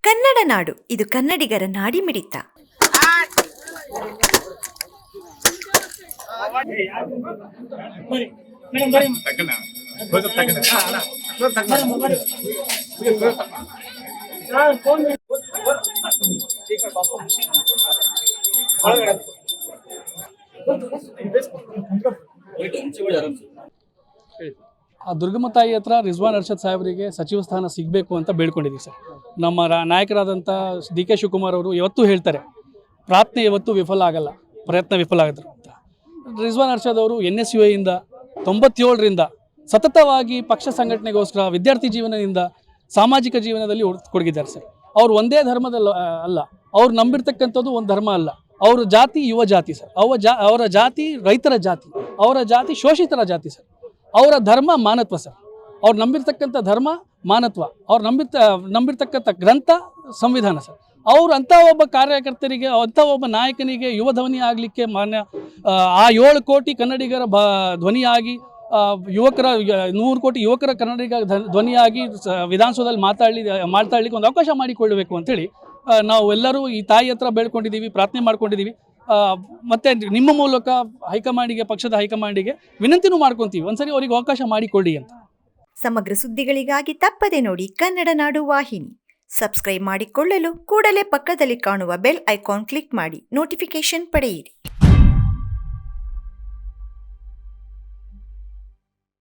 ಕನ್ನಡ ನಾಡು, ಇದು ಕನ್ನಡಿಗರ ನಾಡಿಮಿಡಿತ. ಆ ದುರ್ಗಮ್ಮ ತಾಯಿ ಹತ್ರ ರಿಜ್ವಾನ್ ಅರ್ಷದ್ ಸಾಹೇಬರಿಗೆ ಸಚಿವ ಸ್ಥಾನ ಸಿಗಬೇಕು ಅಂತ ಬೇಡ್ಕೊಂಡಿದ್ದೀವಿ ಸರ್. ನಮ್ಮ ನಾಯಕರಾದಂಥ ಡಿ ಕೆ ಶಿವಕುಮಾರ್ ಅವರು ಯಾವತ್ತೂ ಹೇಳ್ತಾರೆ, ಪ್ರಾರ್ಥನೆ ಯಾವತ್ತೂ ವಿಫಲ ಆಗಲ್ಲ, ಪ್ರಯತ್ನ ವಿಫಲ ಆಗಿದ್ರು ಅಂತ. ರಿಜ್ವಾನ್ ಅರ್ಷದ್ ಅವರು NSUIಯಿಂದ 97ರಿಂದ ಸತತವಾಗಿ ಪಕ್ಷ ಸಂಘಟನೆಗೋಸ್ಕರ ವಿದ್ಯಾರ್ಥಿ ಜೀವನದಿಂದ ಸಾಮಾಜಿಕ ಜೀವನದಲ್ಲಿ ಕೊಡಗಿದ್ದಾರೆ ಸರ್. ಅವ್ರು ಒಂದೇ ಧರ್ಮದಲ್ಲ ಅಲ್ಲ, ಅವ್ರು ನಂಬಿರ್ತಕ್ಕಂಥದ್ದು ಒಂದು ಧರ್ಮ ಅಲ್ಲ. ಅವರ ಜಾತಿ ಯುವ ಜಾತಿ ಸರ್, ಅವರ ಜಾತಿ ರೈತರ ಜಾತಿ, ಅವರ ಜಾತಿ ಶೋಷಿತರ ಜಾತಿ ಸರ್. ಅವರ ಧರ್ಮ ಮಾನತ್ವ ಸರ್. ಅವ್ರು ನಂಬಿರ್ತಕ್ಕಂಥ ಧರ್ಮ ಮಾನತ್ವ, ಅವ್ರು ನಂಬಿರ್ತಕ್ಕಂಥ ಗ್ರಂಥ ಸಂವಿಧಾನ ಸರ್. ಅವರು ಅಂಥ ಒಬ್ಬ ಕಾರ್ಯಕರ್ತರಿಗೆ, ಅಂಥ ಒಬ್ಬ ನಾಯಕನಿಗೆ ಯುವ ಧ್ವನಿ ಆಗಲಿಕ್ಕೆ ಮಾನ್ಯ ಆ 7 ಕೋಟಿ ಕನ್ನಡಿಗರ ಧ್ವನಿಯಾಗಿ, ಯುವಕರ 100 ಕೋಟಿ ಯುವಕರ ಕನ್ನಡಿಗ ಧ್ವನಿಯಾಗಿ ವಿಧಾನಸೌಧದಲ್ಲಿ ಮಾತಾಡಲಿಕ್ಕೆ ಒಂದು ಅವಕಾಶ ಮಾಡಿಕೊಳ್ಳಬೇಕು ಅಂತೇಳಿ ನಾವು ಎಲ್ಲರೂ ಈ ತಾಯಿ ಹತ್ರ ಬೇಡ್ಕೊಂಡಿದ್ದೀವಿ, ಪ್ರಾರ್ಥನೆ ಮಾಡ್ಕೊಂಡಿದ್ದೀವಿ. ಮತ್ತು ನಿಮ್ಮ ಮೂಲಕ ಹೈಕಮಾಂಡಿಗೆ, ಪಕ್ಷದ ಹೈಕಮಾಂಡಿಗೆ ವಿನಂತಿನೂ ಮಾಡ್ಕೊತೀವಿ, ಒಂದ್ಸರಿ ಅವರಿಗೆ ಅವಕಾಶ ಮಾಡಿಕೊಡಿ ಅಂತ. ಸಮಗ್ರ ಸುದ್ದಿಗಳಿಗಾಗಿ ತಪ್ಪದೆ ನೋಡಿ ಕನ್ನಡ ನಾಡು ವಾಹಿನಿ. ಸಬ್ಸ್ಕ್ರೈಬ್ ಮಾಡಿಕೊಳ್ಳಲು ಕೂಡಲೇ ಪಕ್ಕದಲ್ಲಿ ಕಾಣುವ ಬೆಲ್ ಐಕಾನ್ ಕ್ಲಿಕ್ ಮಾಡಿ ನೋಟಿಫಿಕೇಶನ್ ಪಡೆಯಿರಿ.